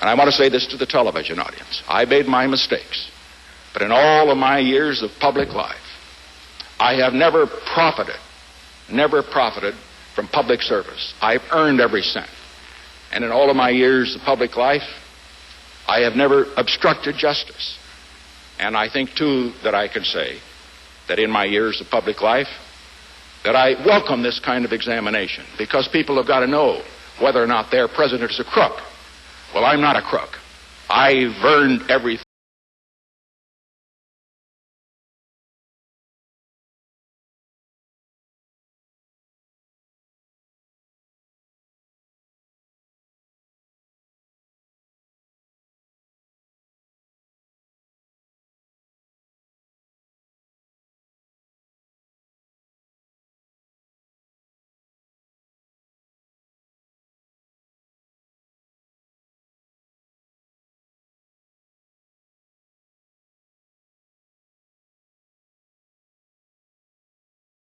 And I want to say this to the television audience. I made my mistakes, but in all of my years of public life, I have never profited from public service. I've earned every cent. And in all of my years of public life, I have never obstructed justice. And I think, too, that I can say that in my years of public life, that I welcome this kind of examination, because people have got to know whether or not their president is a crook. Well, I'm not a crook. I've earned everything.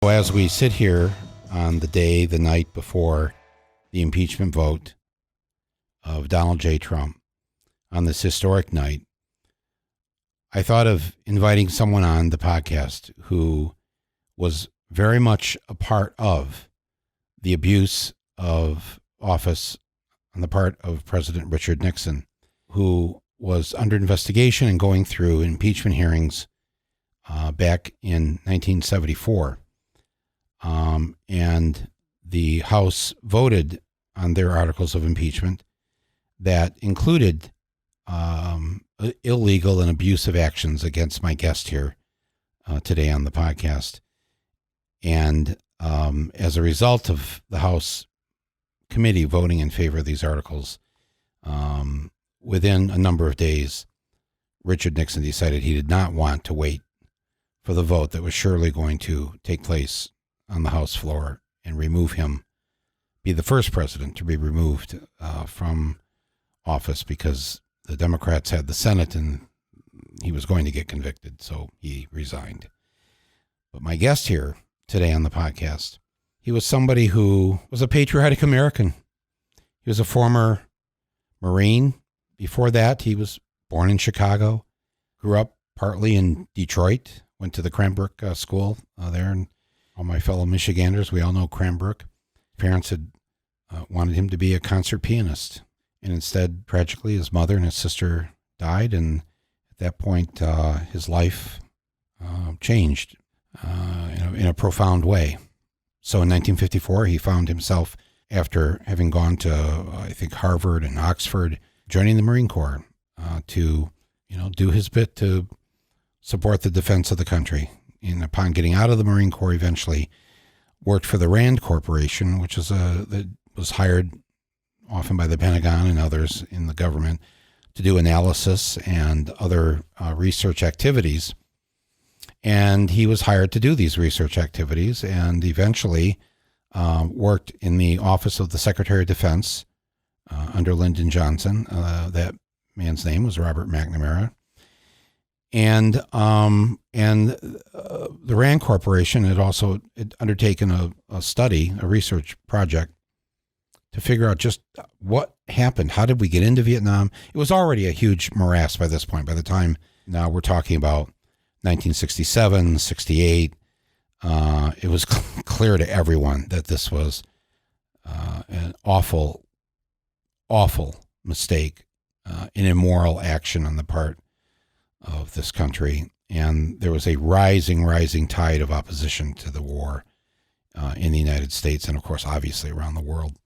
As we sit here on the night before the impeachment vote of Donald J. Trump, on this historic night, I thought of inviting someone on the podcast who was very much a part of the abuse of office on the part of President Richard Nixon, who was under investigation and going through impeachment hearings back in 1974. And the House voted on their articles of impeachment that included illegal and abusive actions against my guest here today on the podcast. And as a result of the House committee voting in favor of these articles, within a number of days, Richard Nixon decided he did not want to wait for the vote that was surely going to take place on the House floor and remove him, be the first president to be removed from office, because the Democrats had the Senate and he was going to get convicted, so he resigned. But my guest here today on the podcast, he was somebody who was a patriotic American. He was a former Marine. Before that, he was born in Chicago, grew up partly in Detroit, went to the Cranbrook School there, and all my fellow Michiganders, we all know Cranbrook. Parents had wanted him to be a concert pianist. And instead, tragically, his mother and his sister died. And at that point, his life changed in a profound way. So in 1954, he found himself, after having gone to, I think, Harvard and Oxford, joining the Marine Corps to, do his bit to support the defense of the country. And upon getting out of the Marine Corps, eventually worked for the Rand Corporation, which is that was hired often by the Pentagon and others in the government to do analysis and other research activities. And he was hired to do these research activities, and eventually worked in the office of the Secretary of Defense under Lyndon Johnson. That man's name was Robert McNamara. And the Rand Corporation had also undertaken a study, a research project, to figure out just what happened. How did we get into Vietnam? It was already a huge morass by this point. By the time now we're talking about 1967, 68, it was clear to everyone that this was an awful, awful mistake, an immoral action on the part of this country. And there was a rising tide of opposition to the war in the United States and, of course, obviously around the world.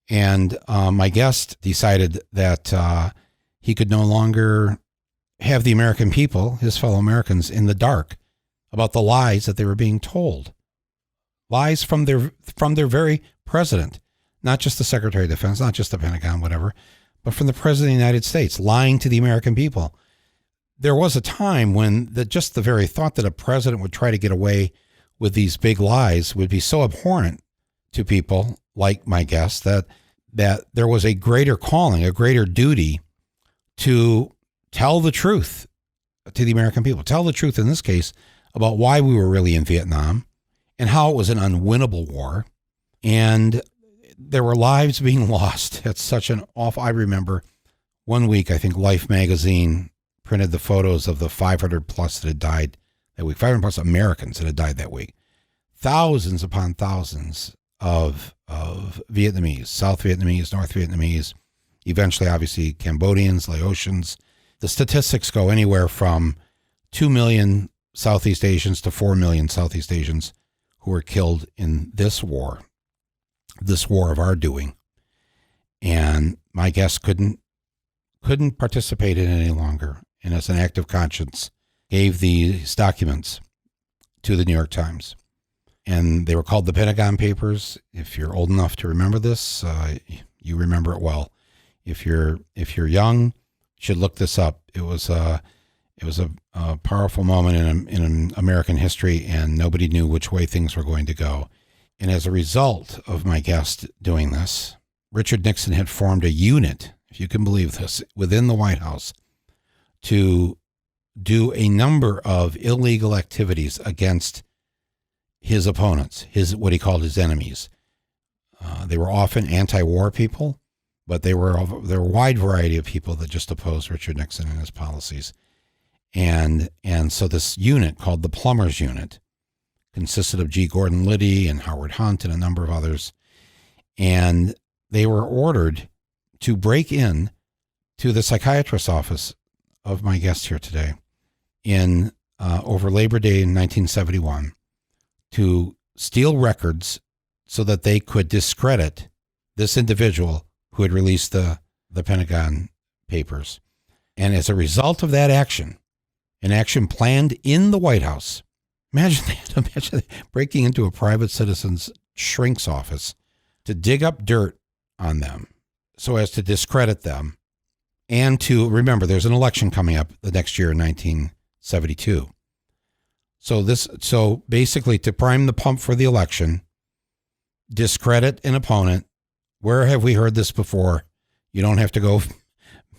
And my guest decided that he could no longer have the American people, his fellow Americans, in the dark about the lies that they were being told. Lies from their very president, not just the Secretary of Defense, not just the Pentagon, whatever, but from the President of the United States, lying to the American people. There was a time when just the very thought that a president would try to get away with these big lies would be so abhorrent to people like my guest that there was a greater calling, a greater duty to tell the truth to the American people. Tell the truth in this case about why we were really in Vietnam and how it was an unwinnable war. And there were lives being lost. It's such an awful, I remember one week, I think Life magazine printed the photos of the 500 plus that had died that week, 500 plus Americans that had died that week. Thousands upon thousands of Vietnamese, South Vietnamese, North Vietnamese, eventually, obviously, Cambodians, Laotians. The statistics go anywhere from 2 million Southeast Asians to 4 million Southeast Asians who were killed in this war of our doing. And my guest couldn't participate in it any longer. And as an act of conscience, gave these documents to the New York Times. And they were called the Pentagon Papers. If you're old enough to remember this, you remember it well. If you're young, you should look this up. It was a powerful moment in American history, and nobody knew which way things were going to go. And as a result of my guest doing this, Richard Nixon had formed a unit, if you can believe this, within the White House to do a number of illegal activities against his opponents, what he called his enemies. They were often anti-war people, but there were a wide variety of people that just opposed Richard Nixon and his policies. And so this unit called the Plumbers Unit consisted of G. Gordon Liddy and Howard Hunt and a number of others. And they were ordered to break in to the psychiatrist's office of my guest here today in over Labor Day in 1971 to steal records so that they could discredit this individual who had released the Pentagon Papers. And as a result of that action, an action planned in the White House, imagine that, breaking into a private citizen's shrink's office to dig up dirt on them so as to discredit them. And to remember, there's an election coming up the next year in 1972. So basically, to prime the pump for the election, discredit an opponent. Where have we heard this before? You don't have to go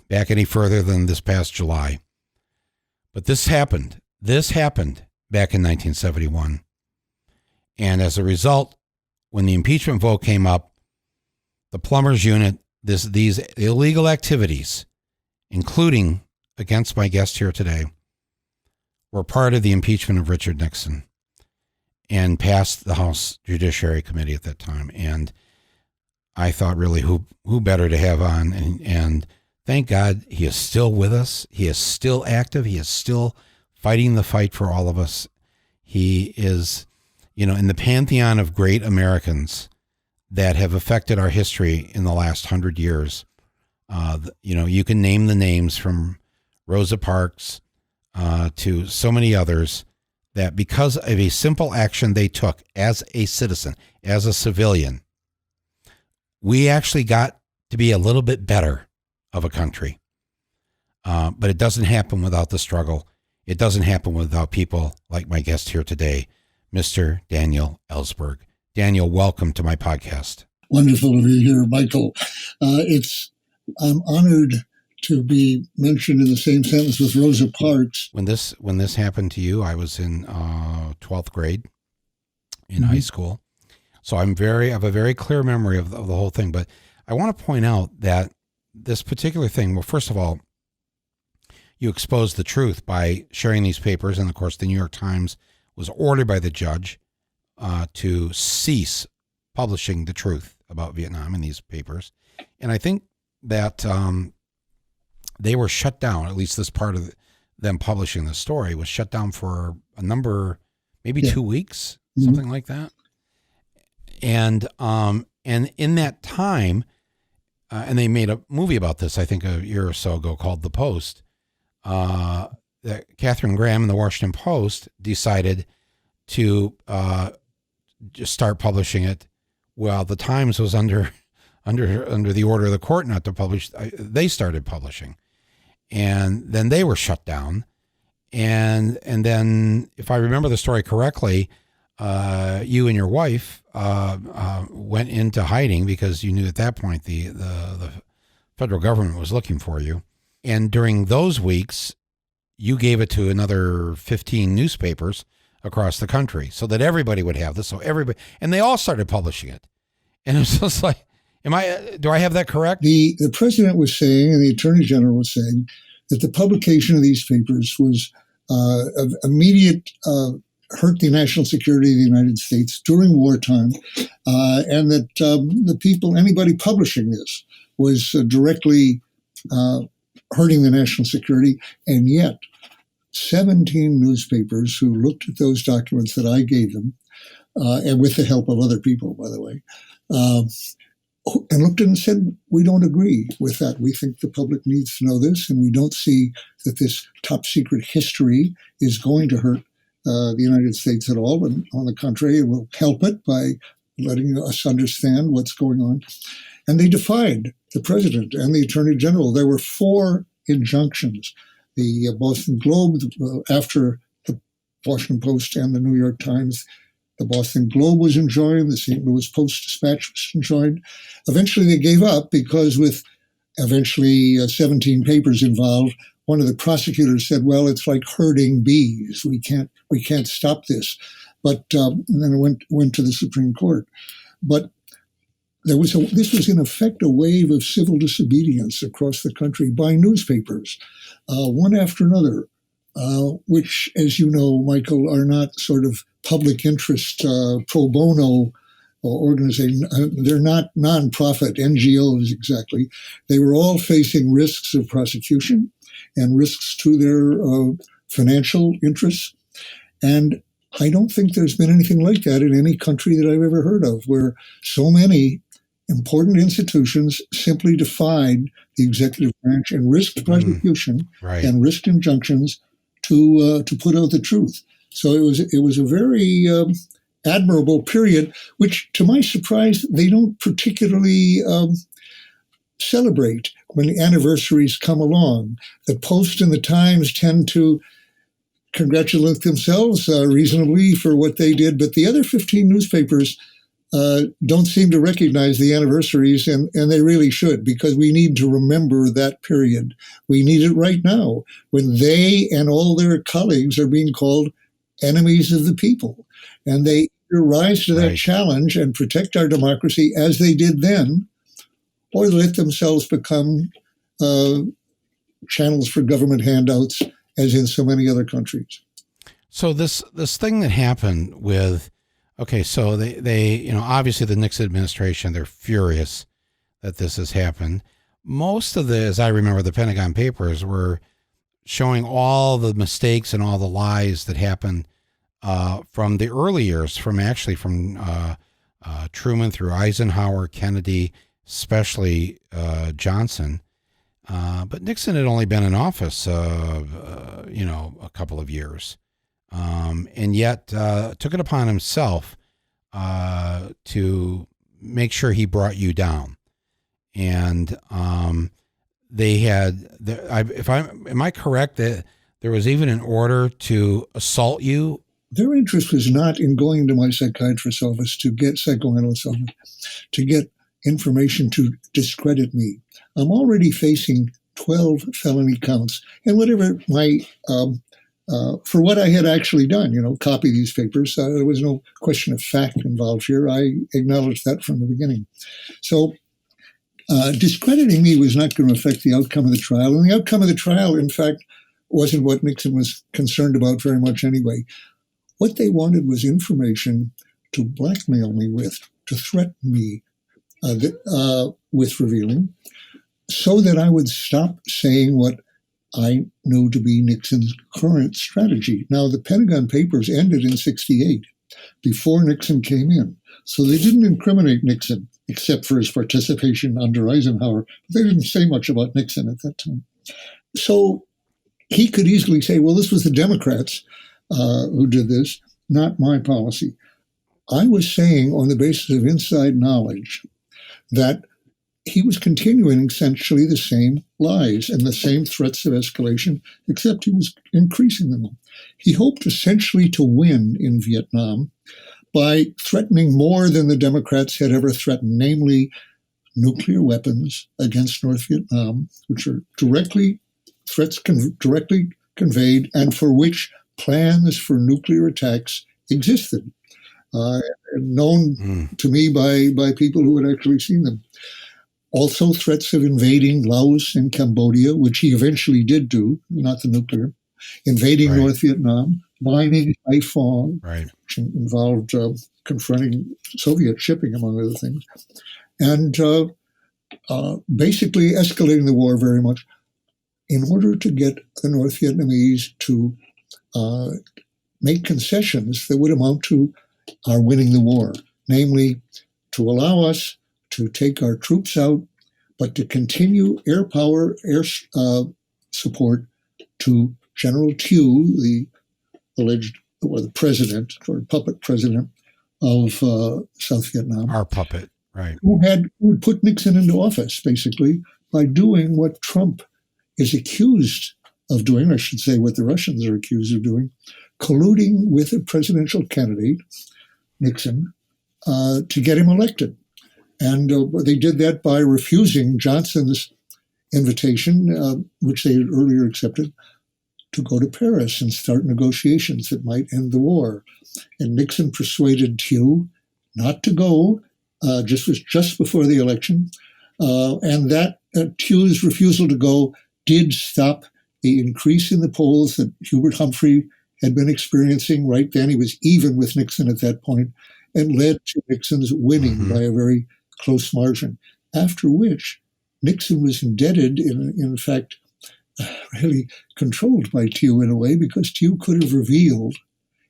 back any further than this past July. But this happened. This happened back in 1971. And as a result, when the impeachment vote came up, the Plumbers Unit, these illegal activities, including against my guest here today, were part of the impeachment of Richard Nixon and passed the House Judiciary Committee at that time. And I thought, really, who better to have on? And thank God he is still with us. He is still active. He is still fighting the fight for all of us. He is, in the pantheon of great Americans that have affected our history in the last 100 years. You can name the names from Rosa Parks to so many others that because of a simple action they took as a citizen, as a civilian, we actually got to be a little bit better of a country. But it doesn't happen without the struggle. It doesn't happen without people like my guest here today, Mr. Daniel Ellsberg. Daniel, welcome to my podcast. Wonderful to be here, Michael. I'm honored to be mentioned in the same sentence with Rosa Parks. When this happened to you, I was in 12th grade in high school. So I have a very clear memory of the whole thing. But I want to point out that this particular thing, well, first of all, you exposed the truth by sharing these papers. And of course, the New York Times was ordered by the judge to cease publishing the truth about Vietnam in these papers. And I think that they were shut down, at least this part of them publishing the story was shut down for a number, maybe 2 weeks, something like that. And in that time, and they made a movie about this, I think a year or so ago, called The Post, that Katharine Graham and the Washington Post decided to just start publishing it. Well, the Times was under the order of the court not to publish. They started publishing, and then they were shut down. And then, if I remember the story correctly, you and your wife went into hiding because you knew at that point the federal government was looking for you. And during those weeks, you gave it to another 15 newspapers across the country so that everybody would have this. So everybody, and they all started publishing it. And it was just like, Do I have that correct? The president was saying, and the attorney general was saying, that the publication of these papers was of immediate hurt the national security of the United States during wartime, and that anybody publishing this was directly hurting the national security. And yet 17 newspapers who looked at those documents that I gave them, and with the help of other people, by the way, and looked at it and said, we don't agree with that. We think the public needs to know this, and we don't see that this top secret history is going to hurt the United States at all. And on the contrary, it will help it by letting us understand what's going on. And they defied the president and the attorney general. There were 4 injunctions. The Boston Globe, after the Washington Post and the New York Times, the Boston Globe was enjoined, the St. Louis Post-Dispatch was enjoined. Eventually they gave up because with eventually 17 papers involved, one of the prosecutors said, well, it's like herding bees. We can't stop this. But and then it went to the Supreme Court. But this was in effect a wave of civil disobedience across the country by newspapers, one after another, which, as you know, Michael, are not sort of public interest pro bono organization. They're not nonprofit NGOs exactly. They were all facing risks of prosecution and risks to their financial interests. And I don't think there's been anything like that in any country that I've ever heard of, where so many important institutions simply defied the executive branch and risked prosecution and risked injunctions to put out the truth. So it was a very admirable period, which, to my surprise, they don't particularly celebrate when the anniversaries come along. The Post and the Times tend to congratulate themselves reasonably for what they did, but the other 15 newspapers don't seem to recognize the anniversaries, and they really should, because we need to remember that period. We need it right now, when they and all their colleagues are being called enemies of the people. And they rise to that challenge and protect our democracy as they did then, or let themselves become channels for government handouts, as in so many other countries. So this thing that happened with, so they obviously the Nixon administration, they're furious that this has happened. Most of as I remember, the Pentagon Papers were showing all the mistakes and all the lies that happened from the early years, from Truman through Eisenhower, Kennedy, especially Johnson. But Nixon had only been in office, a couple of years, and yet took it upon himself to make sure he brought you down. And they had, am I correct that there was even an order to assault you? Their interest was not in going to my psychiatrist's office to get psychoanalyst office, to get information to discredit me. I'm already facing 12 felony counts, and whatever my for what I had actually done, copy these papers. There was no question of fact involved here. I acknowledged that from the beginning. So discrediting me was not going to affect the outcome of the trial, and the outcome of the trial, in fact, wasn't what Nixon was concerned about very much anyway. What they wanted was information to blackmail me with, to threaten me with revealing, so that I would stop saying what I knew to be Nixon's current strategy. Now, the Pentagon Papers ended in '68, before Nixon came in. So they didn't incriminate Nixon, except for his participation under Eisenhower. They didn't say much about Nixon at that time. So he could easily say, well, this was the Democrats who did this, not my policy. I was saying, on the basis of inside knowledge, that he was continuing essentially the same lies and the same threats of escalation, except he was increasing them. He hoped essentially to win in Vietnam by threatening more than the Democrats had ever threatened, namely nuclear weapons against North Vietnam, which are threats directly conveyed, and for which plans for nuclear attacks existed. known to me by people who had actually seen them. Also, threats of invading Laos and Cambodia, which he eventually did do, not the nuclear, invading North Vietnam, mining Haiphong, which involved confronting Soviet shipping, among other things, and basically escalating the war very much in order to get the North Vietnamese to make concessions that would amount to our winning the war, namely to allow us to take our troops out, but to continue air power, air support to General Thieu, the alleged, or the president, or puppet president of South Vietnam. Our puppet, right. Who would put Nixon into office, basically, by doing what Trump is accused of doing, I should say what the Russians are accused of doing, colluding with a presidential candidate, Nixon, to get him elected. And they did that by refusing Johnson's invitation, which they had earlier accepted, to go to Paris and start negotiations that might end the war. And Nixon persuaded Thieu not to go, just before the election. And that Thieu's refusal to go did stop the increase in the polls that Hubert Humphrey had been experiencing right then. He was even with Nixon at that point, and led to Nixon's winning by a very close margin, after which Nixon was indebted, in fact, really controlled by Thieu in a way, because Thieu could have revealed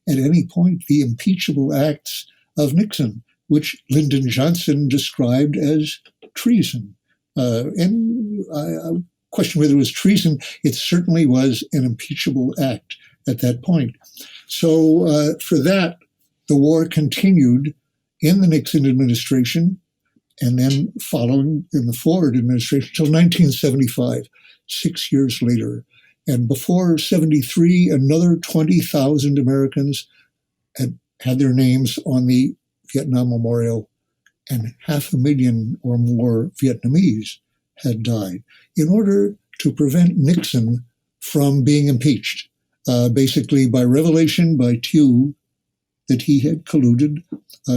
at any point the impeachable acts of Nixon, which Lyndon Johnson described as treason. And I question whether it was treason. It certainly was an impeachable act at that point. So for that, the war continued in the Nixon administration, and then following in the Ford administration until 1975, 6 years later. And before 73, another 20,000 Americans had their names on the Vietnam Memorial, and 500,000 or more Vietnamese had died in order to prevent Nixon from being impeached, basically by revelation by Thieu that he had colluded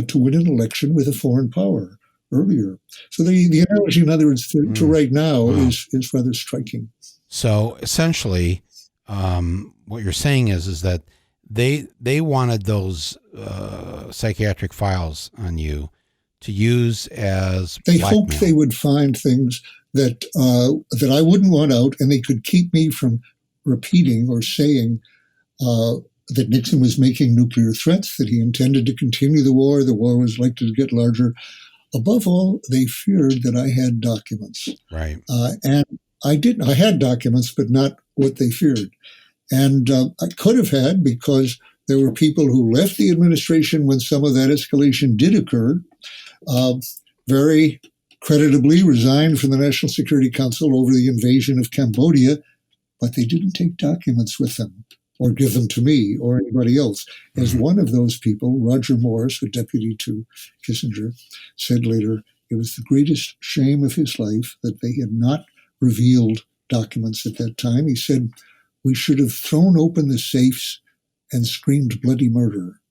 to win an election with a foreign power earlier. So the analogy, in other words, to right now is rather striking. So essentially, what you're saying is that they wanted those psychiatric files on you to use as they blackmail. hoped they would find things that I wouldn't want out, and they could keep me from repeating or saying that Nixon was making nuclear threats, that he intended to continue the war was likely to get larger. Above all, they feared that I had documents. Right. And I didn't. I had documents, but not what they feared. And I could have had, because there were people who left the administration when some of that escalation did occur, very creditably resigned from the National Security Council over the invasion of Cambodia, but they didn't take documents with them or give them to me or anybody else. As one of those people, Roger Morris, a deputy to Kissinger, said later, it was the greatest shame of his life that they had not revealed documents at that time. He said, we should have thrown open the safes and screamed bloody murder,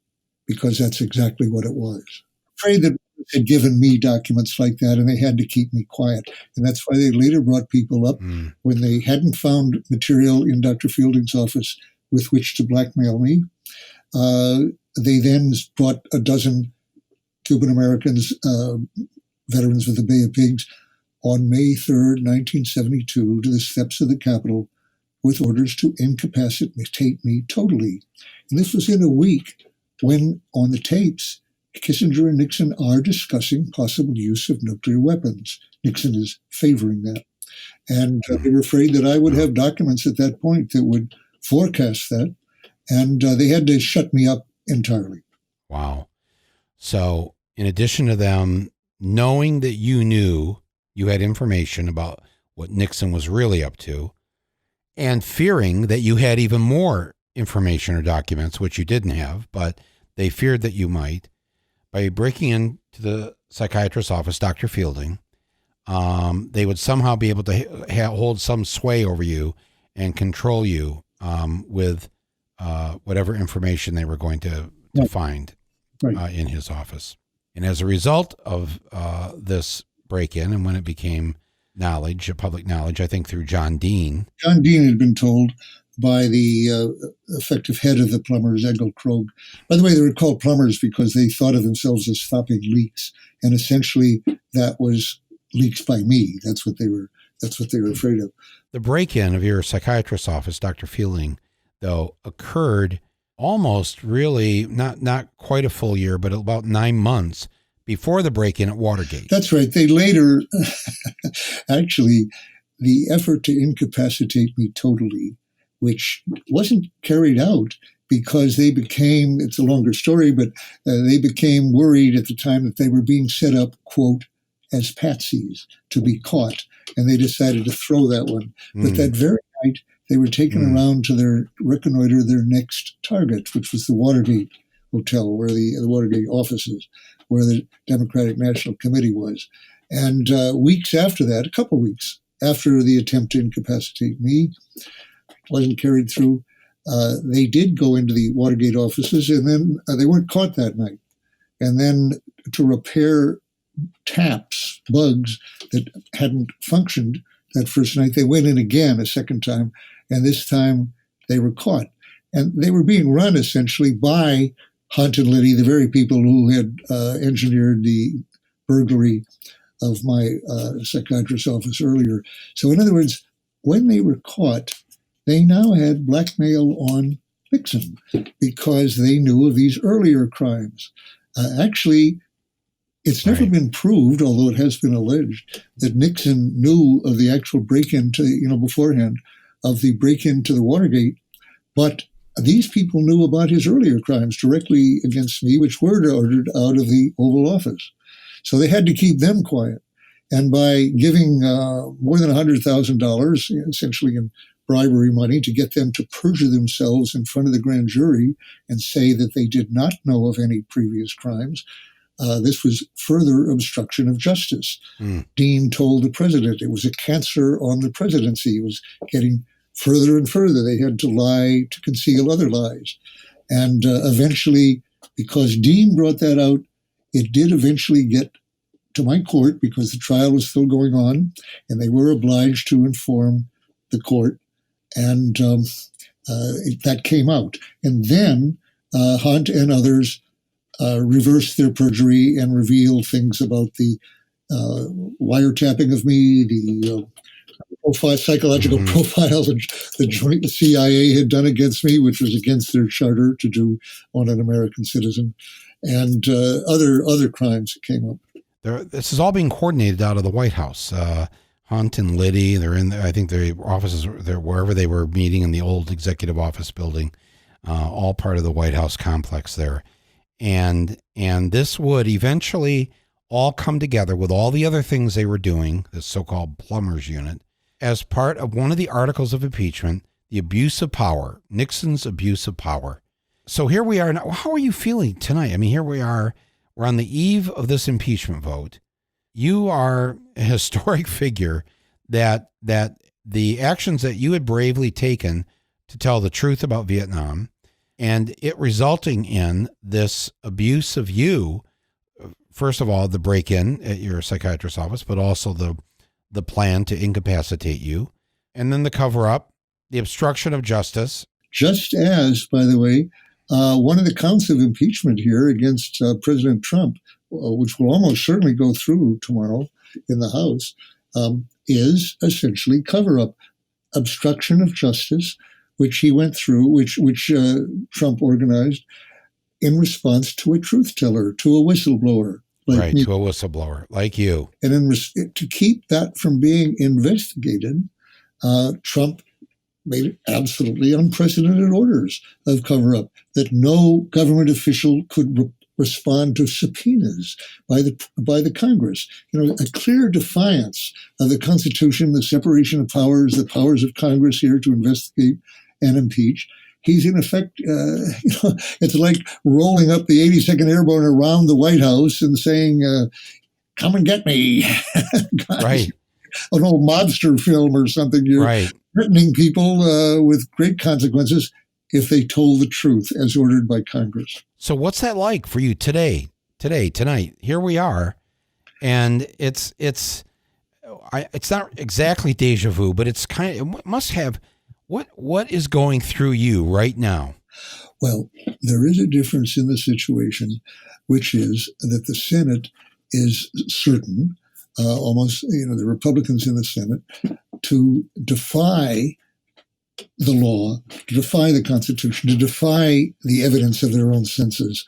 because that's exactly what it was. Afraid that they had given me documents like that, and they had to keep me quiet. And that's why they later brought people up when they hadn't found material in Dr. Fielding's office with which to blackmail me. They then brought a dozen Cuban Americans, veterans of the Bay of Pigs, on May 3rd, 1972, to the steps of the Capitol with orders to incapacitate me totally. And this was in a week when, on the tapes, Kissinger and Nixon are discussing possible use of nuclear weapons. Nixon is favoring that. And they were afraid that I would have documents at that point that would forecast that. And they had to shut me up entirely. Wow. So in addition to them knowing that you knew you had information about what Nixon was really up to, and fearing that you had even more information or documents, which you didn't have, but they feared that you might, by breaking into the psychiatrist's office, Dr. Fielding, they would somehow be able to hold some sway over you and control you with whatever information they were going to find. Right. in his office. And as a result of this break-in, and when it became public knowledge, I think through John Dean. John Dean had been told by the effective head of the plumbers, Egil Krog. By the way, they were called plumbers because they thought of themselves as stopping leaks, and essentially that was leaks by me. That's what they were afraid of. The break-in of your psychiatrist's office, Dr. Fielding, though, occurred almost really not quite a full year, but about 9 months before the break-in at Watergate. That's right. They later, actually, the effort to incapacitate me totally, which wasn't carried out because they became, it's a longer story, but they became worried at the time that they were being set up, quote, as patsies to be caught. And they decided to throw that one. But that very night, they were taken around to reconnoiter their next target, which was the Watergate Hotel, where the Watergate offices, where the Democratic National Committee was. And weeks after that, a couple weeks after the attempt to incapacitate me wasn't carried through, they did go into the Watergate offices, and then they weren't caught that night. And then to repair taps, bugs that hadn't functioned that first night, they went in again a second time, and this time they were caught. And they were being run essentially by Hunt and Liddy, the very people who had engineered the burglary of my psychiatrist's office earlier. So in other words, when they were caught, they now had blackmail on Nixon because they knew of these earlier crimes. Actually, it's never been proved, although it has been alleged, that Nixon knew of the actual break-in to, beforehand, of the break-in to the Watergate. But these people knew about his earlier crimes directly against me, which were ordered out of the Oval Office. So they had to keep them quiet. And by giving more than $100,000, essentially in bribery money, to get them to perjure themselves in front of the grand jury and say that they did not know of any previous crimes, this was further obstruction of justice. Dean told the president it was a cancer on the presidency. It was getting further and further. They had to lie to conceal other lies. And eventually, because Dean brought that out, it did eventually get to my court because the trial was still going on, and they were obliged to inform the court. And that came out. And then Hunt and others reversed their perjury and revealed things about the wiretapping of me, the psychological profile the joint CIA had done against me, which was against their charter to do on an American citizen, and other crimes that came up. This is all being coordinated out of the White House. Hunt and Liddy, they're in. I think their offices, they're wherever they were meeting in the old executive office building, all part of the White House complex there. And this would eventually all come together with all the other things they were doing, this so-called plumbers unit, as part of one of the articles of impeachment, the abuse of power, Nixon's abuse of power. So here we are now. How are you feeling tonight? I mean, here we are. We're on the eve of this impeachment vote. You are a historic figure that the actions that you had bravely taken to tell the truth about Vietnam, and it resulting in this abuse of you, first of all, the break-in at your psychiatrist's office, but also the plan to incapacitate you, and then the cover-up, the obstruction of justice. Just as, by the way, one of the counts of impeachment here against President Trump, which will almost certainly go through tomorrow in the House, is essentially cover-up, obstruction of justice, which he went through, which Trump organized in response to a truth teller, to a whistleblower. Like me. To a whistleblower, like you. And to keep that from being investigated, Trump made absolutely unprecedented orders of cover-up, that no government official could respond to subpoenas by the Congress. A clear defiance of the Constitution, the separation of powers, the powers of Congress here to investigate and impeach. He's in effect, it's like rolling up the 82nd Airborne around the White House and saying, come and get me. Right. An old mobster film or something. You're threatening people with great consequences. if they told the truth as ordered by Congress. So what's that like for you tonight? Here we are, and it's not exactly deja vu, but it's it must have. What is going through you right now? Well, there is a difference in the situation, which is that the Senate is certain, almost, the Republicans in the Senate, to defy the law, to defy the Constitution, to defy the evidence of their own senses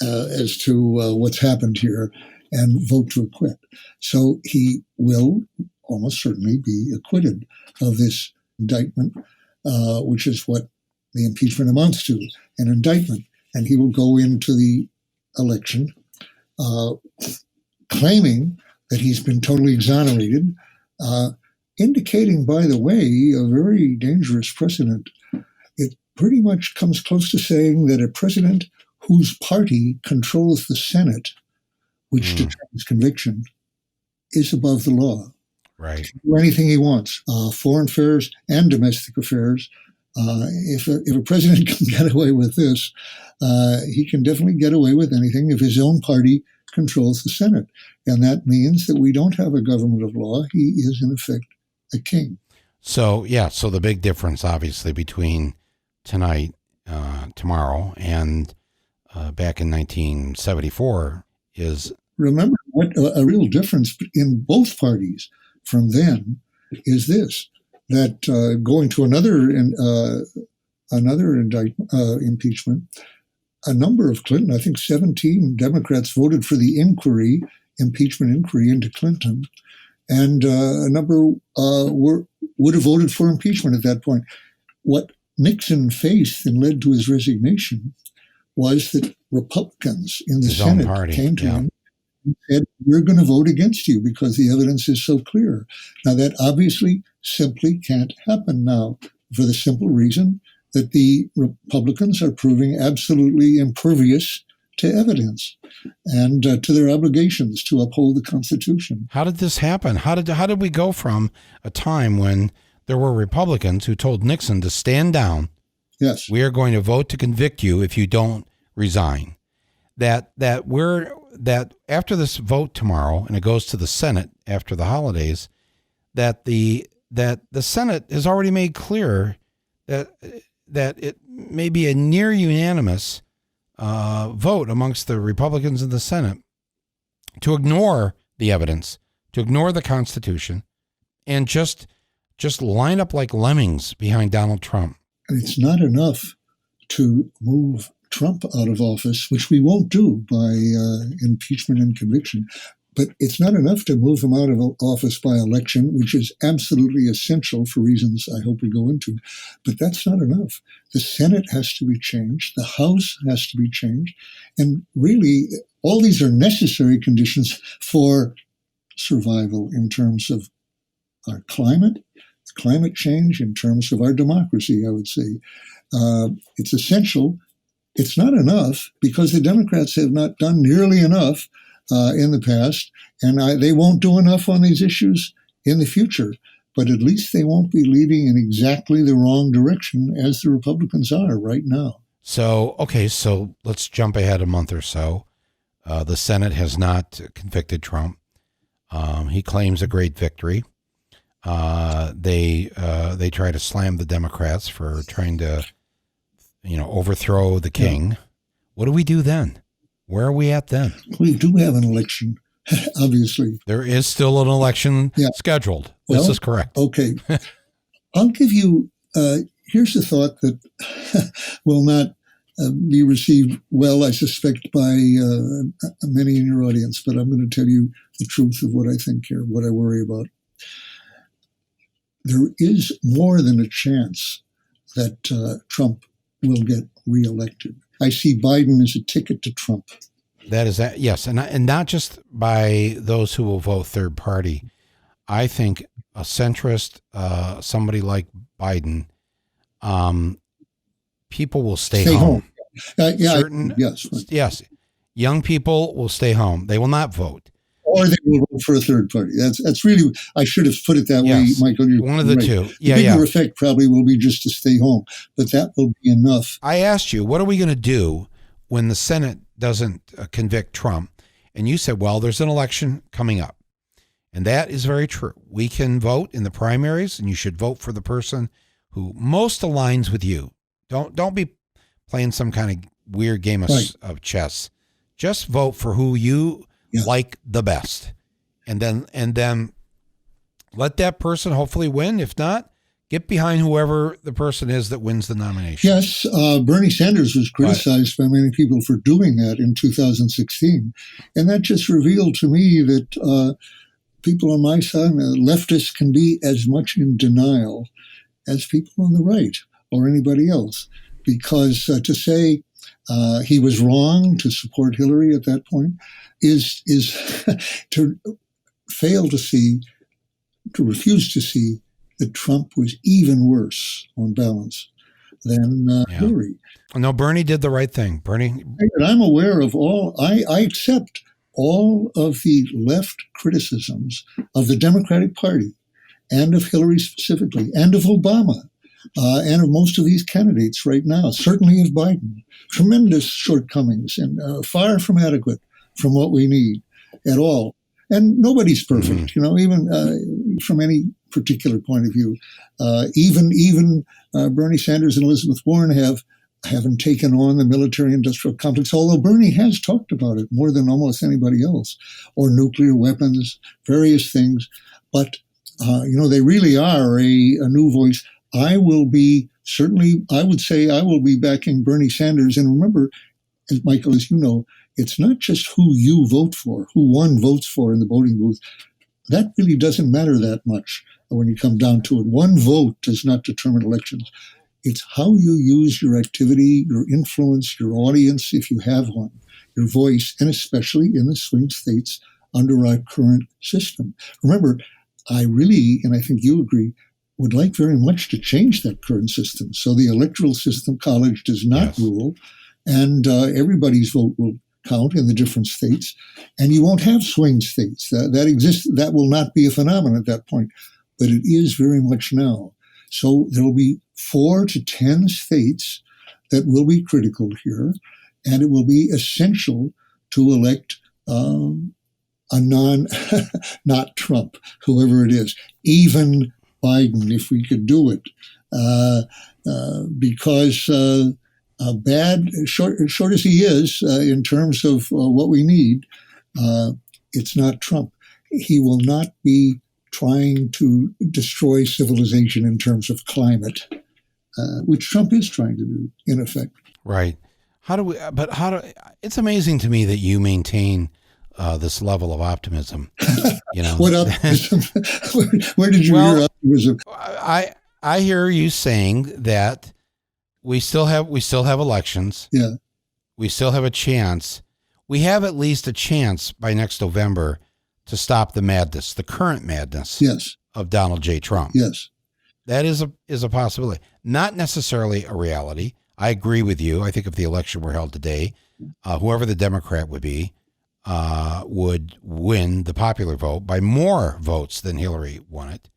as to what's happened here, and vote to acquit. So he will almost certainly be acquitted of this indictment, which is what the impeachment amounts to, an indictment. And he will go into the election claiming that he's been totally exonerated, indicating, by the way, a very dangerous precedent. It pretty much comes close to saying that a president whose party controls the Senate, which determines conviction, is above the law. Right. He can do anything he wants, foreign affairs and domestic affairs. If a president can get away with this, he can definitely get away with anything if his own party controls the Senate. And that means that we don't have a government of law. He is, in effect, a king. So the big difference, obviously, between tomorrow, and back in 1974 is... Remember, what a real difference in both parties from then is this, that going to another impeachment, a number of Clinton, I think 17 Democrats voted for the impeachment inquiry into Clinton, and a number would have voted for impeachment at that point. What Nixon faced and led to his resignation was that Republicans in the Senate came to him and said, "We're going to vote against you because the evidence is so clear." Now, that obviously simply can't happen now, for the simple reason that the Republicans are proving absolutely impervious to evidence and to their obligations to uphold the Constitution. How did this happen? How did we go from a time when there were Republicans who told Nixon to stand down? Yes, we are going to vote to convict you if you don't resign. That after this vote tomorrow, and it goes to the Senate after the holidays, that the Senate has already made clear that it may be a near unanimous vote amongst the Republicans in the Senate to ignore the evidence, to ignore the Constitution, and just line up like lemmings behind Donald Trump. And it's not enough to move Trump out of office, which we won't do by impeachment and conviction. But it's not enough to move him out of office by election, which is absolutely essential for reasons I hope we go into. But that's not enough. The Senate has to be changed. The House has to be changed. And really, all these are necessary conditions for survival in terms of our climate change, in terms of our democracy, I would say. It's essential. It's not enough because the Democrats have not done nearly enough in the past, and they won't do enough on these issues in the future. But at least they won't be leading in exactly the wrong direction as the Republicans are right now. So let's jump ahead a month or so. The Senate has not convicted Trump. He claims a great victory. They try to slam the Democrats for trying to, overthrow the king. Yeah. What do we do then? Where are we at then? We do have an election, obviously. There is still an election scheduled. Well, this is correct. Okay. I'll give you, here's a thought that will not be received well, I suspect, by many in your audience, but I'm going to tell you the truth of what I think here, what I worry about. There is more than a chance that Trump will get reelected. I see Biden as a ticket to Trump. That is that, yes, and not just by those who will vote third party. I think a centrist, somebody like Biden, people will stay home. Yes. Yes, young people will stay home. They will not vote. or they will vote for a third party. That's really, I should have put it that way, Michael. You're one of the right. two. The bigger effect probably will be just to stay home, but that will be enough. I asked you, what are we going to do when the Senate doesn't convict Trump? And you said, well, there's an election coming up. And that is very true. We can vote in the primaries, and you should vote for the person who most aligns with you. Don't be playing some kind of weird game of chess. Just vote for who you like the best. And then let that person hopefully win. If not, get behind whoever the person is that wins the nomination. Yes, Bernie Sanders was criticized by many people for doing that in 2016. And that just revealed to me that people on my side, leftists, can be as much in denial as people on the right or anybody else. Because to say he was wrong to support Hillary at that point is to fail to see, to refuse to see that Trump was even worse on balance than Hillary. No, Bernie did the right thing. Bernie. And I'm aware of I accept all of the left criticisms of the Democratic Party and of Hillary specifically and of Obama and of most of these candidates right now, certainly of Biden. Tremendous shortcomings and far from adequate from what we need at all. And nobody's perfect, even from any particular point of view. Even Bernie Sanders and Elizabeth Warren haven't taken on the military-industrial complex, although Bernie has talked about it more than almost anybody else, or nuclear weapons, various things. But, they really are a new voice. I would say I will be backing Bernie Sanders. And remember, Michael, as you know, it's not just who you vote for, who one votes for in the voting booth. That really doesn't matter that much when you come down to it. One vote does not determine elections. It's how you use your activity, your influence, your audience, if you have one, your voice, and especially in the swing states under our current system. Remember, I really, and I think you agree, would like very much to change that current system. So the electoral system college does not rule, and everybody's vote will count in the different states, and you won't have swing states. That exists. That will not be a phenomenon at that point, but it is very much now. So there will be 4 to 10 states that will be critical here, and it will be essential to elect not Trump, whoever it is, even Biden, if we could do it, because short as he is in terms of what we need, it's not Trump. He will not be trying to destroy civilization in terms of climate, which Trump is trying to do, in effect. Right. It's amazing to me that you maintain this level of optimism. What optimism? Where did you hear optimism? I hear you saying that we still have elections. Yeah. We still have a chance. We have at least a chance by next November to stop the madness, the current madness of Donald J. Trump. Yes. That is a possibility. Not necessarily a reality. I agree with you. I think if the election were held today, whoever the Democrat would be, would win the popular vote by more votes than Hillary won it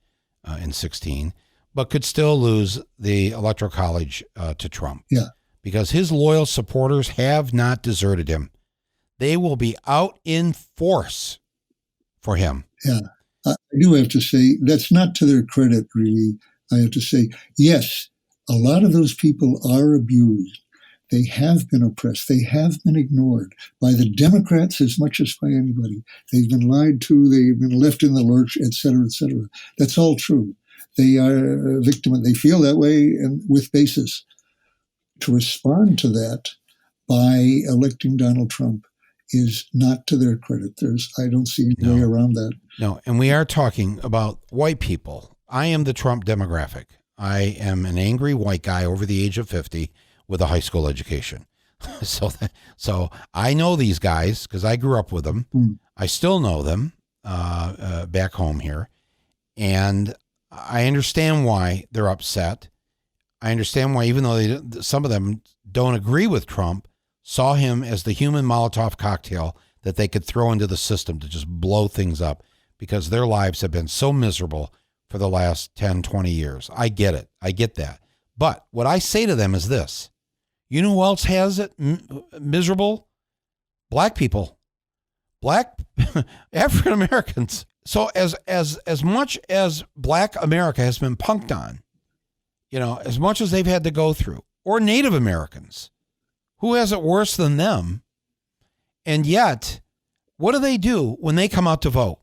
in 2016, but could still lose the Electoral College to Trump. Yeah. Because his loyal supporters have not deserted him. They will be out in force for him. Yeah. I do have to say, that's not to their credit, really. I have to say, yes, a lot of those people are abused. They have been oppressed. They have been ignored by the Democrats as much as by anybody. They've been lied to. They've been left in the lurch, et cetera, et cetera. That's all true. They are a victim. They feel that way and with basis. To respond to that by electing Donald Trump is not to their credit. I don't see any way around that. No, and we are talking about white people. I am the Trump demographic. I am an angry white guy over the age of 50 with a high school education. So I know these guys because I grew up with them. I still know them back home here. And I understand why they're upset. I understand why, even though some of them don't agree with Trump, saw him as the human Molotov cocktail that they could throw into the system to just blow things up because their lives have been so miserable for the last 10, 20 years. I get it. I get that. But what I say to them is this. You know who else has it miserable? Black people. Black African Americans. So as much as Black America has been punked on, as much as they've had to go through, or Native Americans, who has it worse than them? And yet, what do when they come out to vote?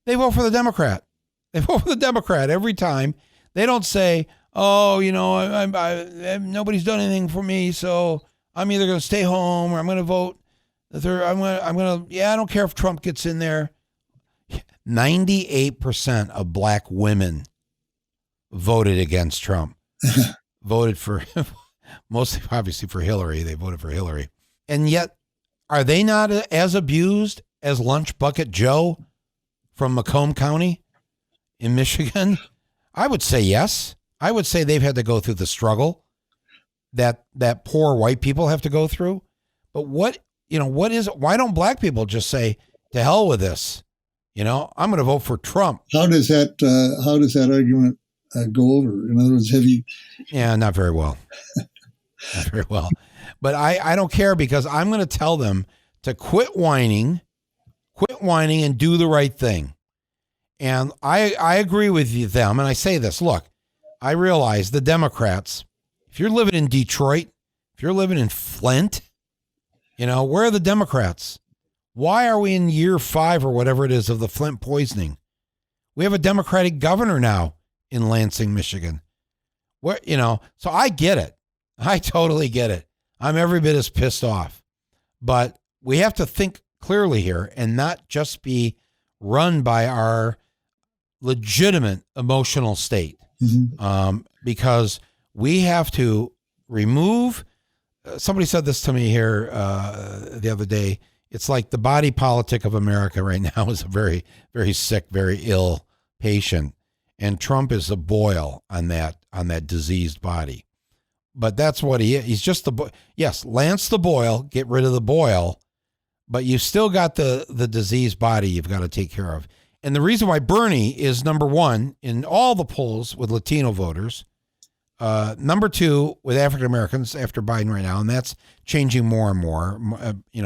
They vote for the Democrat. They vote for the Democrat every time. They don't say, oh, nobody's done anything for me, so I'm either going to stay home or I'm going to vote. I don't care if Trump gets in there. 98% of Black women voted against Trump. Voted for, mostly obviously for Hillary. They voted for Hillary. And yet, are they not as abused as Lunch Bucket Joe from Macomb County in Michigan? I would say yes. I would say they've had to go through the struggle that poor white people have to go through. But what is it? Why don't Black people just say, to hell with this? I'm going to vote for Trump. How does that argument go over? In other words, Yeah, not very well. Not very well. But I don't care because I'm going to tell them to quit whining and do the right thing. And I agree with them. And I say this, look, I realize the Democrats, if you're living in Detroit, if you're living in Flint, where are the Democrats? Why are we in year 5 or whatever it is of the Flint poisoning? We have a Democratic governor now in Lansing, Michigan. So I get it. I totally get it. I'm every bit as pissed off. But we have to think clearly here and not just be run by our legitimate emotional state. Mm-hmm. Because we have to remove, somebody said this to me here the other day, it's like the body politic of America right now is a very, very sick, very ill patient. And Trump is a boil on that diseased body. But that's what he is. He's just yes, Lance the boil, get rid of the boil, but you've still got the diseased body you've got to take care of. And the reason why Bernie is number 1 in all the polls with Latino voters, number 2 with African Americans after Biden right now, and that's changing more and more.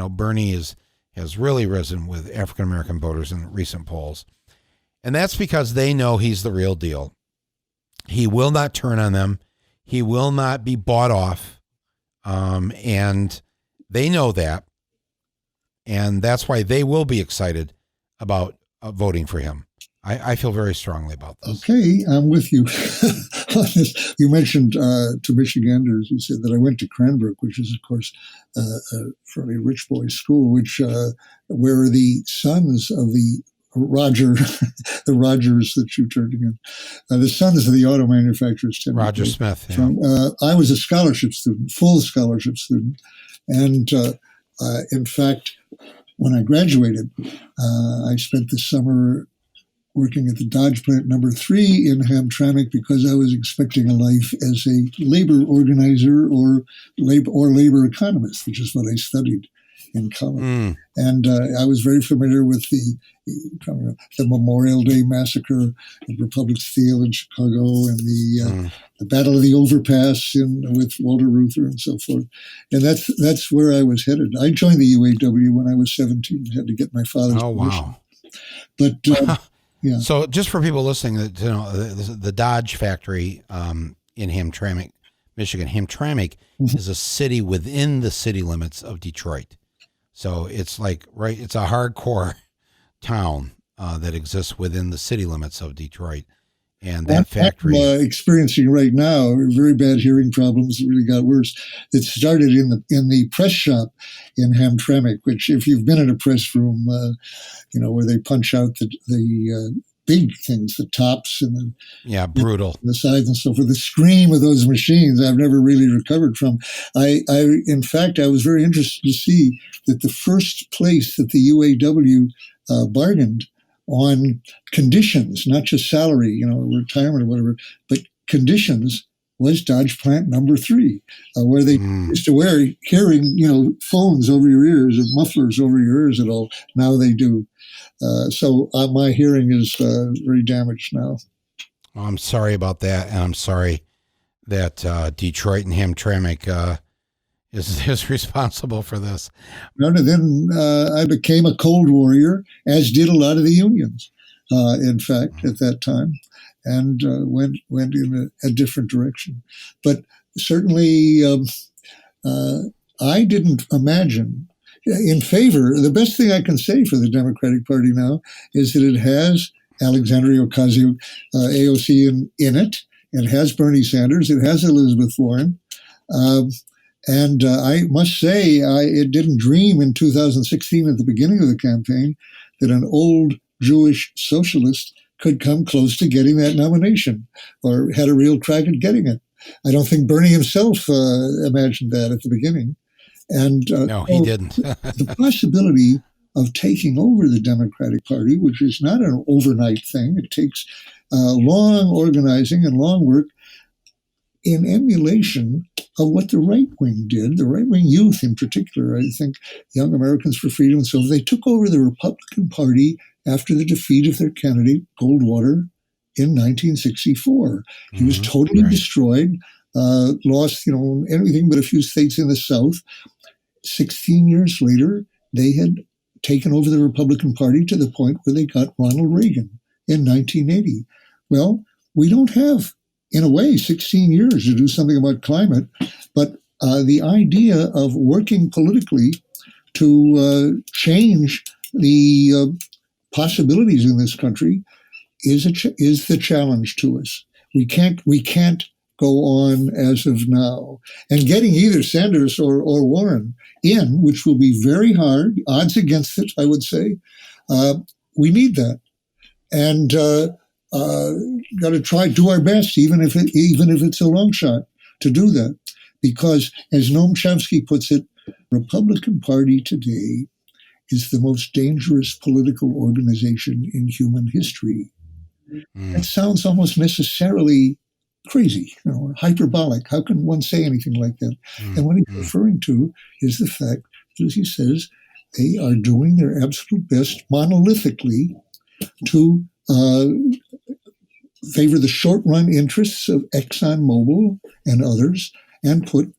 Bernie has really risen with African American voters in recent polls. And that's because they know he's the real deal. He will not turn on them. He will not be bought off. And they know that. And that's why they will be excited about voting for him. I feel very strongly about this. Okay, I'm with you on this. You mentioned to Michiganders, you said that I went to Cranbrook, which is, of course, a fairly rich boys' school, where the sons of the the Rogers that you turned again, the sons of the auto manufacturers. Roger Smith. Yeah. I was a scholarship student, full scholarship student. And in fact, when I graduated, I spent the summer working at the Dodge plant number 3 in Hamtramck because I was expecting a life as a labor organizer or labor economist, which is what I studied in college. And I was very familiar with the Memorial Day Massacre at Republic Steel in Chicago and the Battle of the Overpass with Walter Reuther and so forth. And that's where I was headed. I joined the UAW when I was 17. Had to get my father's permission. Wow. But yeah. So just for people listening, the Dodge factory in Hamtramck, Michigan, Hamtramck is a city within the city limits of Detroit. So it's it's a hardcore town that exists within the city limits of Detroit. And that factory I'm experiencing right now very bad hearing problems. It really got worse. It started in the press shop in Hamtramck, which if you've been in a press room, where they punch out the big things, the tops and brutal, the sides and so forth. The scream of those machines, I've never really recovered from. In fact, I was very interested to see that the first place that the UAW bargained on conditions, not just salary, retirement or whatever, but conditions was Dodge Plant number 3, where they used to wear hearing, phones over your ears and mufflers over your ears and all. Now they do. So my hearing is very damaged now. Well, I'm sorry about that, and I'm sorry that Detroit and Hamtramck is responsible for this. And then I became a Cold Warrior, as did a lot of the unions, in fact, at that time, and went in a different direction. But certainly, I didn't imagine. In favor, the best thing I can say for the Democratic Party now is that it has Alexandria Ocasio AOC in it. It has Bernie Sanders. It has Elizabeth Warren. And I must say, it didn't dream in 2016 at the beginning of the campaign that an old Jewish socialist could come close to getting that nomination or had a real crack at getting it. I don't think Bernie himself imagined that at the beginning. And no, he didn't. The possibility of taking over the Democratic Party, which is not an overnight thing, it takes long organizing and long work in emulation of what the right wing did, the right wing youth in particular. I think Young Americans for Freedom and so on, they took over the Republican Party after the defeat of their candidate, Goldwater, in 1964. He was totally destroyed, lost, anything but a few states in the South. 16 years later, they had taken over the Republican Party to the point where they got Ronald Reagan in 1980. Well, we don't have, in a way, 16 years to do something about climate, but the idea of working politically to change the possibilities in this country is the challenge to us. We can't go on as of now. And getting either Sanders or Warren in, which will be very hard, odds against it, I would say, we need that. And got to do our best, even if it's a long shot, to do that. Because, as Noam Chomsky puts it, Republican Party today is the most dangerous political organization in human history. That sounds almost necessarily crazy, hyperbolic. How can one say anything like that? And what he's referring to is the fact that, as he says, they are doing their absolute best monolithically to favor the short-run interests of ExxonMobil and others and put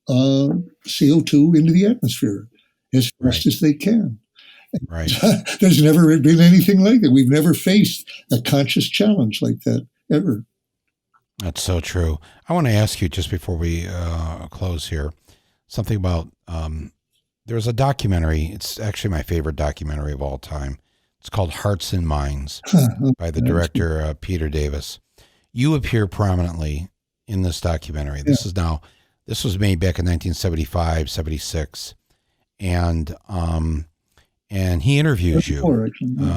CO2 into the atmosphere as fast as they can. Right. There's never been anything like that. We've never faced a conscious challenge like that, ever. That's so true. I want to ask you, just before we close here, something about, there's a documentary. It's actually my favorite documentary of all time. It's called Hearts and Minds by the director, Peter Davis. You appear prominently in this documentary. This was made back in 1975, 76. And he interviews you. War, it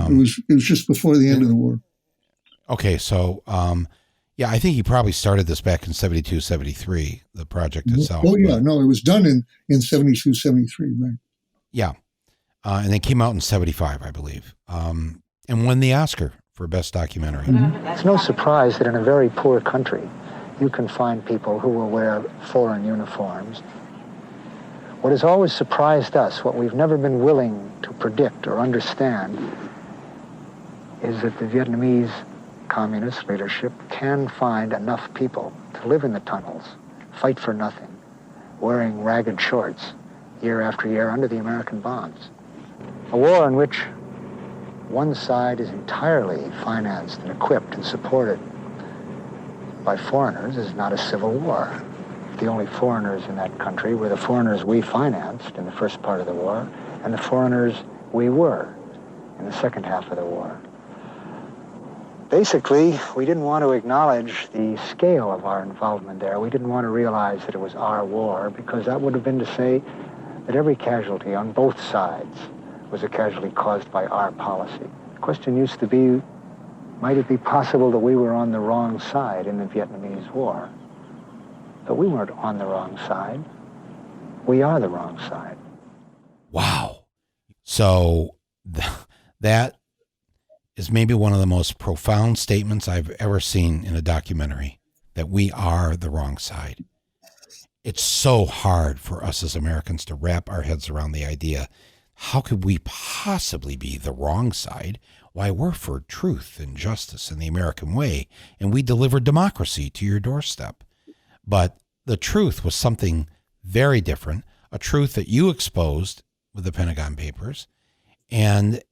was just before the end of the war. Okay, so I think he probably started this back in 72, 73, the project itself. Oh yeah, no, it was done in 72, 73, right? Yeah, and it came out in 75, I believe, and won the Oscar for Best Documentary. It's no surprise that in a very poor country, you can find people who will wear foreign uniforms. What has always surprised us, what we've never been willing to predict or understand, is that the Vietnamese communist leadership can find enough people to live in the tunnels, fight for nothing, wearing ragged shorts year after year under the American bombs. A war in which one side is entirely financed and equipped and supported by foreigners is not a civil war. The only foreigners in that country were the foreigners we financed in the first part of the war and the foreigners we were in the second half of the war. Basically, we didn't want to acknowledge the scale of our involvement there. We didn't want to realize that it was our war, because that would have been to say that every casualty on both sides was a casualty caused by our policy. The question used to be, might it be possible that we were on the wrong side in the Vietnamese War? But we weren't on the wrong side. We are the wrong side. Wow. So that is maybe one of the most profound statements I've ever seen in a documentary. that we are the wrong side. It's so hard for us as Americans to wrap our heads around the idea, how could we possibly be the wrong side? Why, we're for truth and justice in the American way, and we deliver democracy to your doorstep. But the truth was something very different, a truth that you exposed with the Pentagon Papers. And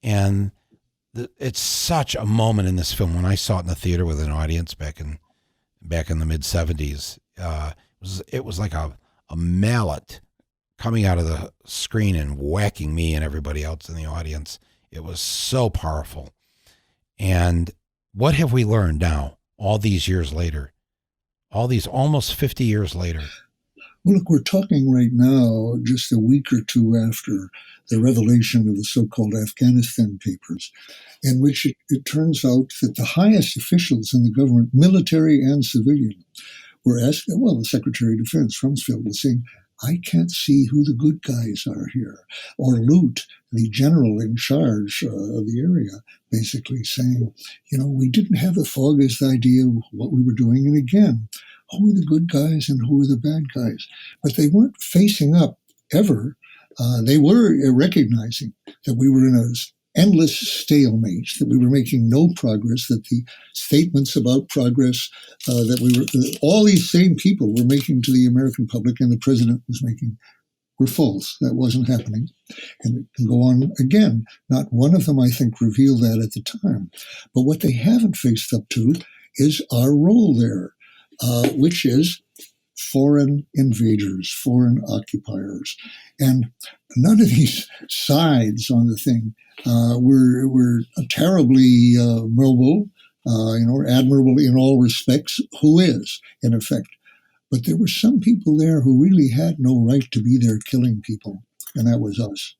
it's such a moment in this film. When I saw it in the theater with an audience back in the mid-'70s, it was like a mallet coming out of the screen and whacking me and everybody else in the audience. It was so powerful. And what have we learned now, all these years later, all these almost 50 years later? Well, look, we're talking right now, just a week or two after the revelation of the so-called Afghanistan Papers, in which it turns out that the highest officials in the government, military and civilian, were asking, well, the Secretary of Defense, Rumsfeld, was saying, I can't see who the good guys are here. Or Lute, the general in charge of the area, basically saying, we didn't have the foggiest idea of what we were doing. And again, who are the good guys and who are the bad guys? But they weren't facing up ever. They were recognizing that we were in an endless stalemate, that we were making no progress, that the statements about progress all these same people were making to the American public and the president was making were false. That wasn't happening. And it can go on again. Not one of them, I think, revealed that at the time. But what they haven't faced up to is our role there, which is foreign invaders, foreign occupiers. And none of these sides on the thing were terribly noble, admirable in all respects. Who is, in effect? But there were some people there who really had no right to be there killing people, and that was us.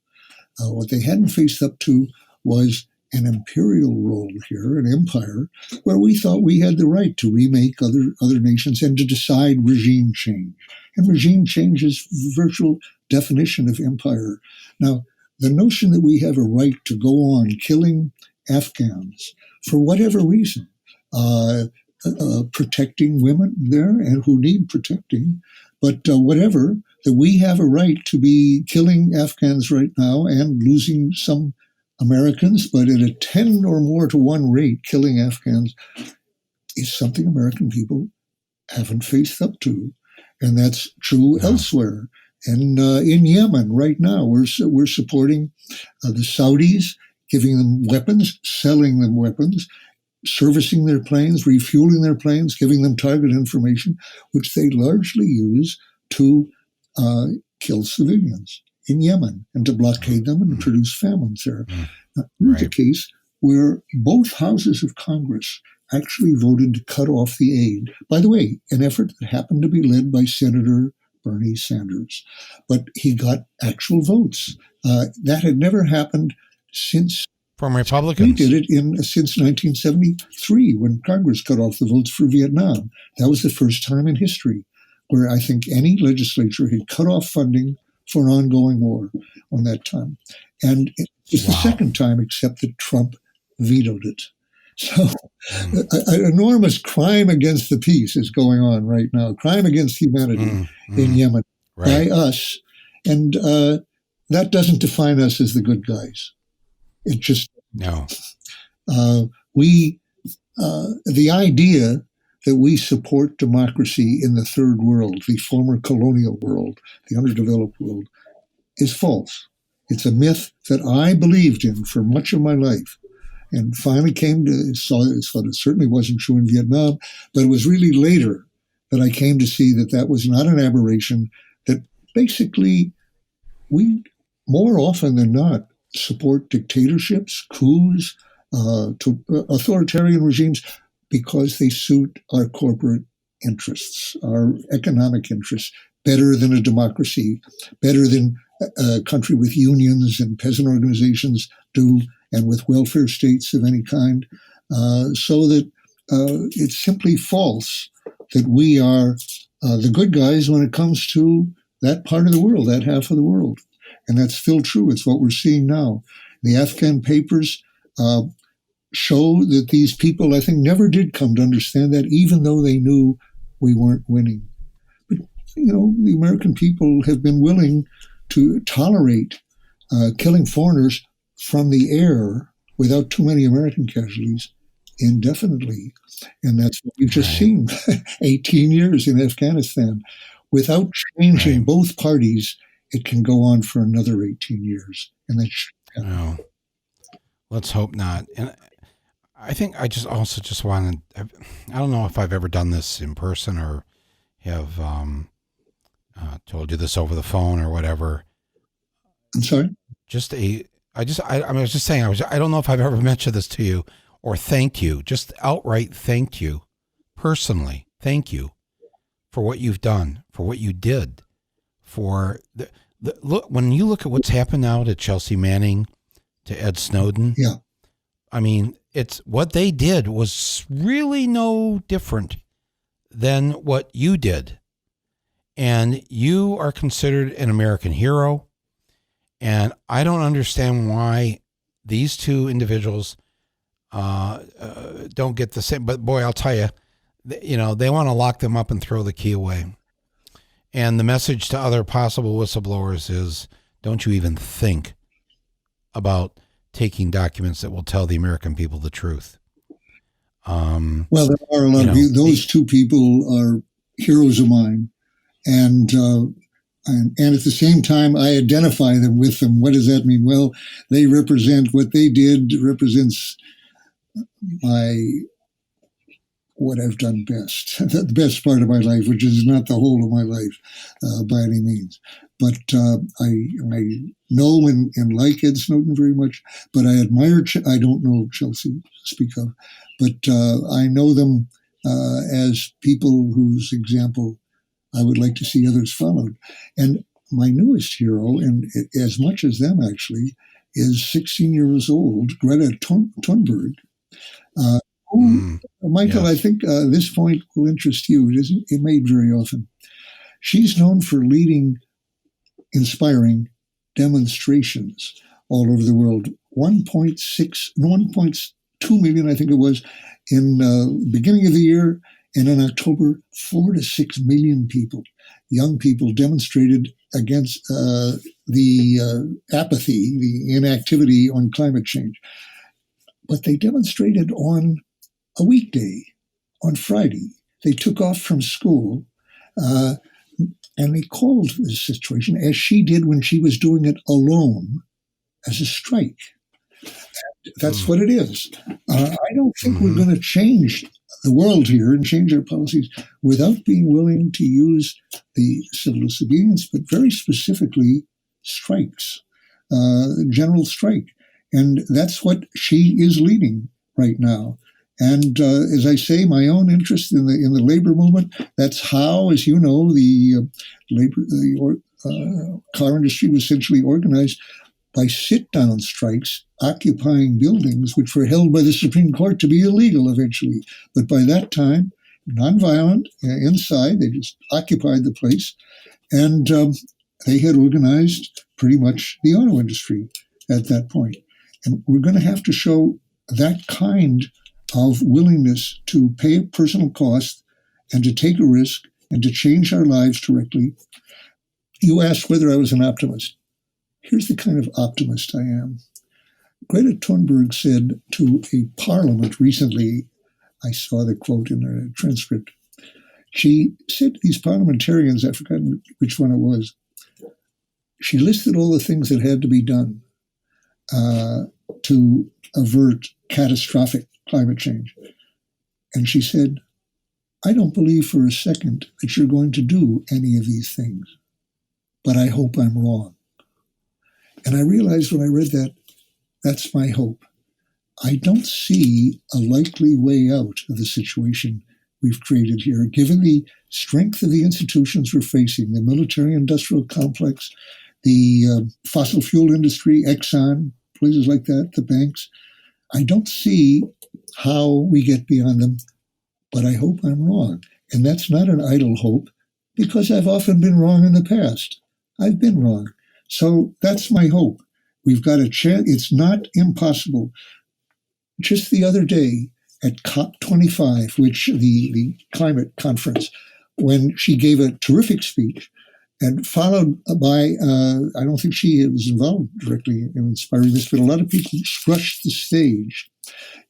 What they hadn't faced up to was an imperial role here, an empire, where we thought we had the right to remake other nations and to decide regime change. And regime change is the virtual definition of empire. Now, the notion that we have a right to go on killing Afghans for whatever reason, protecting women there and who need protecting, but whatever, that we have a right to be killing Afghans right now and losing some Americans, but at a 10 or more to 1 rate, killing Afghans is something American people haven't faced up to. And that's true elsewhere. And in Yemen right now, we're supporting the Saudis, giving them weapons, selling them weapons, servicing their planes, refueling their planes, giving them target information, which they largely use to kill civilians in Yemen and to blockade them and produce famines there. Now, here's a case where both houses of Congress actually voted to cut off the aid. By the way, an effort that happened to be led by Senator Bernie Sanders. But he got actual votes. That had never happened since... From Republicans. We did it since 1973 when Congress cut off the votes for Vietnam. That was the first time in history where I think any legislature had cut off funding for an ongoing war on that time. And it's the second time except that Trump vetoed it. So an enormous crime against the peace is going on right now, crime against humanity in Yemen by us. And that doesn't define us as the good guys. It just, no. The idea that we support democracy in the third world, the former colonial world, the underdeveloped world, is false. It's a myth that I believed in for much of my life. And finally saw it certainly wasn't true in Vietnam, but it was really later that I came to see that was not an aberration, that basically we, more often than not, support dictatorships, coups, authoritarian regimes, because they suit our corporate interests, our economic interests, better than a democracy, better than a country with unions and peasant organizations do, and with welfare states of any kind, so that it's simply false that we are the good guys when it comes to that part of the world, that half of the world. And that's still true. It's what we're seeing now. The Afghan papers show that these people, I think, never did come to understand that, even though they knew we weren't winning. But, the American people have been willing to tolerate killing foreigners from the air without too many American casualties indefinitely. And that's what we've just seen 18 years in Afghanistan. Without changing both parties, it can go on for another 18 years. And that's well, let's hope not. And I think I just wanted, I don't know if I've ever done this in person or have told you this over the phone or whatever. I'm sorry? I was just saying, I don't know if I've ever mentioned this to you or thanked you, just outright thanked you personally. Thank you for what you've done, for what you did, for look, when you look at what's happened now to Chelsea Manning, to Ed Snowden. Yeah. I mean, it's what they did was really no different than what you did. And you are considered an American hero. And I don't understand why these two individuals don't get the same. But boy, I'll tell you, they want to lock them up and throw the key away. And the message to other possible whistleblowers is, don't you even think about taking documents that will tell the American people the truth. Well, there are a lot of you. Those two people are heroes of mine. And at the same time, I identify them with them. What does that mean? Well, they represent what they did represents what I've done best, the best part of my life, which is not the whole of my life by any means. But I know and like Ed Snowden very much, but I admire, I don't know Chelsea to speak of, but I know them as people whose example I would like to see others followed. And my newest hero, and as much as them actually, is 16 years old, Greta Thunberg. Michael, yes. I think this point will interest you. It isn't made very often. She's known for leading inspiring demonstrations all over the world. 1.2 million, I think it was, in the beginning of the year. And in October, 4 to 6 million people, young people, demonstrated against the apathy, the inactivity on climate change. But they demonstrated on a weekday, on Friday. They took off from school and they called this situation, as she did when she was doing it alone, as a strike. And that's what it is. I don't think we're going to change the world here and change our policies without being willing to use the civil disobedience, but very specifically strikes, general strike. And that's what she is leading right now. And as I say, my own interest in the labor movement, that's how, as you know, the car industry was essentially organized by sit-down strikes, occupying buildings which were held by the Supreme Court to be illegal eventually. But by that time, nonviolent, inside, they just occupied the place. And they had organized pretty much the auto industry at that point. And we're going to have to show that kind of willingness to pay a personal cost and to take a risk and to change our lives directly. You asked whether I was an optimist. Here's the kind of optimist I am. Greta Thunberg said to a parliament recently, I saw the quote in a transcript, she said to these parliamentarians, I've forgotten which one it was, she listed all the things that had to be done to avert catastrophic climate change. And she said, I don't believe for a second that you're going to do any of these things, but I hope I'm wrong. And I realized when I read that, that's my hope. I don't see a likely way out of the situation we've created here, given the strength of the institutions we're facing, the military-industrial complex, the fossil fuel industry, Exxon, places like that, the banks. I don't see how we get beyond them, but I hope I'm wrong. And that's not an idle hope, because I've often been wrong in the past. I've been wrong. So that's my hope. We've got a chance. It's not impossible. Just the other day at COP25, which the climate conference, when she gave a terrific speech and followed by, I don't think she was involved directly in inspiring this, but a lot of people rushed the stage,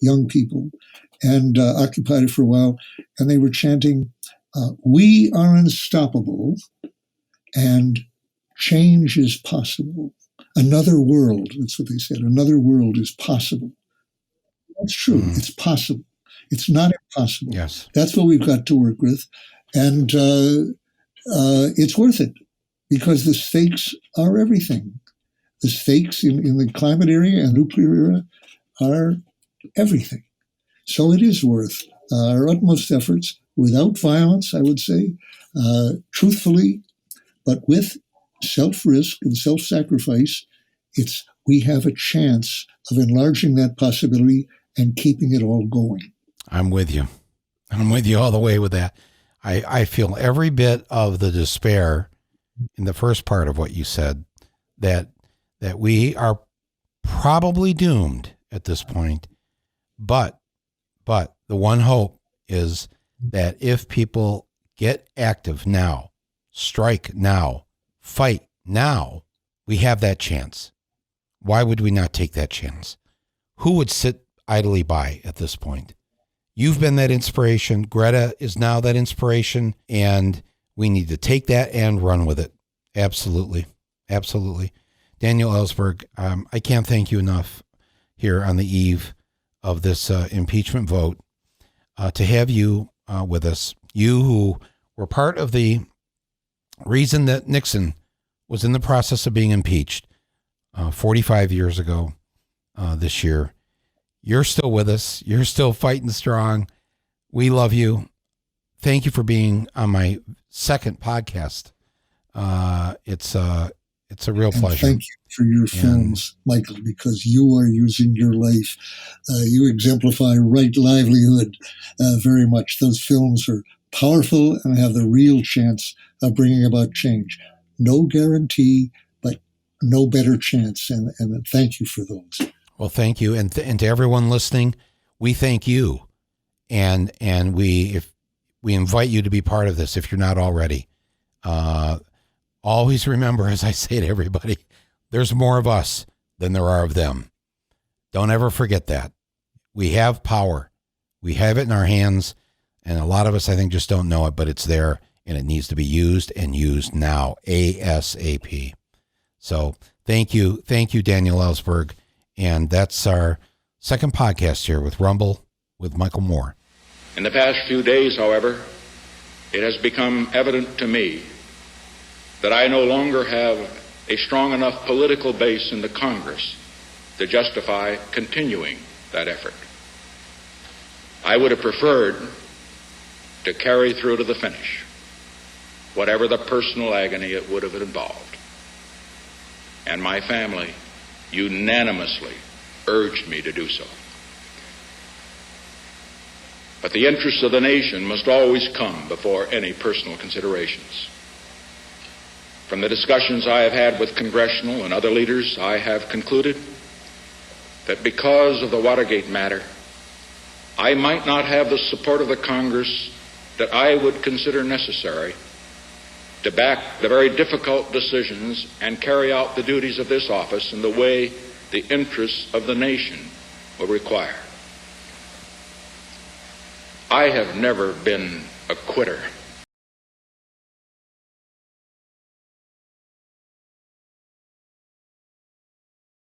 young people, and occupied it for a while. And they were chanting, "We are unstoppable and change is possible. Another world," that's what they said, "another world is possible." That's true. It's possible. It's not impossible. Yes. That's what we've got to work with. And it's worth it because the stakes are everything. The stakes in the climate area and nuclear era are everything. So it is worth our utmost efforts without violence, I would say, truthfully, but with self-risk and self-sacrifice. We have a chance of enlarging that possibility and keeping it all going. I'm with you. I'm with you all the way with that. I feel every bit of the despair in the first part of what you said, that we are probably doomed at this point. But the one hope is that if people get active now, strike now, fight now, we have that chance. Why would we not take that chance? Who would sit idly by at this point? You've been that inspiration. Greta is now that inspiration, and we need to take that and run with it. Absolutely. Absolutely. Daniel Ellsberg, I can't thank you enough here on the eve of this impeachment vote to have you with us. You who were part of the reason that Nixon was in the process of being impeached 45 years ago this year. You're still with us. You're still fighting strong. We love you. Thank you for being on my second podcast. It's a real pleasure. Thank you for your films, Michael, because you are using your life. You exemplify right livelihood very much. Those films are powerful and have the real chance of bringing about change. No guarantee, but no better chance. And thank you for those. Well, thank you. And to everyone listening, we thank you. And we invite you to be part of this if you're not already. Always remember, as I say to everybody, there's more of us than there are of them. Don't ever forget that. We have power. We have it in our hands. And a lot of us, I think, just don't know it, but it's there and it needs to be used and used now, ASAP. So thank you. Thank you, Daniel Ellsberg. And that's our second podcast here with Rumble with Michael Moore. In the past few days, however, it has become evident to me that I no longer have a strong enough political base in the Congress to justify continuing that effort. I would have preferred to carry through to the finish, whatever the personal agony it would have involved. And my family unanimously urged me to do so. But the interests of the nation must always come before any personal considerations. From the discussions I have had with congressional and other leaders, I have concluded that because of the Watergate matter, I might not have the support of the Congress that I would consider necessary to back the very difficult decisions and carry out the duties of this office in the way the interests of the nation will require. I have never been a quitter.